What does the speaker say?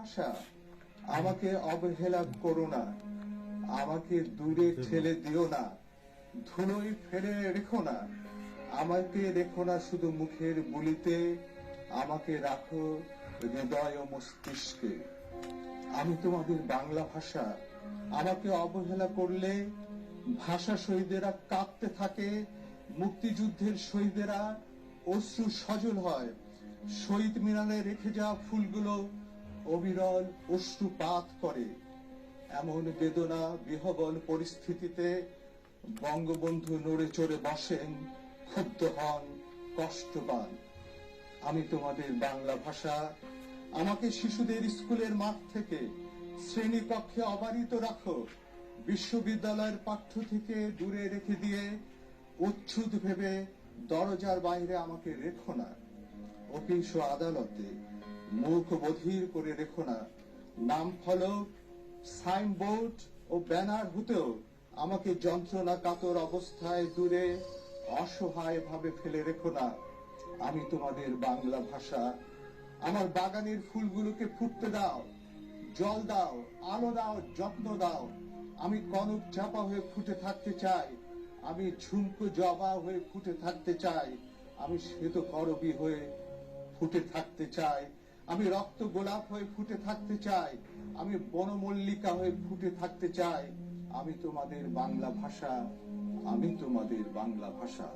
ভাষা, আমাকে অবহেলা করো না, আমাকে দূরে ঠেলে দিও না, ধুলোয় ফেলে রেখো না, আমাকে রেখো না শুধু মুখের বুলিতে, আমাকে রাখো হৃদয় ও মস্তিষ্কে। আমি তোমাদের বাংলা ভাষা, আমাকে অবহেলা করলে ভাষা শহীদেরা কাঁদতে থাকে, মুক্তিযুদ্ধের শহীদেরা অশ্রু সজল হয়, শহীদ মিনারে রেখে যাওয়া ফুলগুলো অবিরল অশ্রুপাত করে। এমন বেদনা বিহবল পরিস্থিতিতে বঙ্গবন্ধু নড়ে চড়ে বসেন, ক্ষুব্ধ হন, কষ্ট পান। আমি তোমাদের বাংলা ভাষা, আমাকে শিশুদের স্কুলের মাঠ থেকে শ্রেণী কক্ষে অবারিত রাখো, বিশ্ববিদ্যালয়ের পাঠ্য থেকে দূরে রেখে দিয়ে উচ্ছুদ ভেবে দরজার বাইরে আমাকে রেখো না, অফিস ও আদালতে মুখ বধির করে রেখো না, নাম ফলক, সাইনবোর্ড ও ব্যানার হতেও আমাকে যন্ত্রণা কাতর অবস্থায় দূরে অসহায় ভাবে ফেলে রেখো না। আমি তোমাদের বাংলা ভাষা, আমার বাগানের ফুলগুলোকে ফুটতে দাও, জল দাও, আলো দাও, যত্ন দাও। আমি কনক চাপা হয়ে ফুটে থাকতে চাই, আমি ঝুমকো জবা হয়ে ফুটে থাকতে চাই, আমি শ্বেত করবী হয়ে ফুটে থাকতে চাই, আমি রক্ত গোলাপ হয়ে ফুটে থাকতে চাই, আমি বনমল্লিকা হয়ে ফুটে থাকতে চাই। আমি তোমাদের বাংলা ভাষা, আমি তোমাদের বাংলা ভাষা।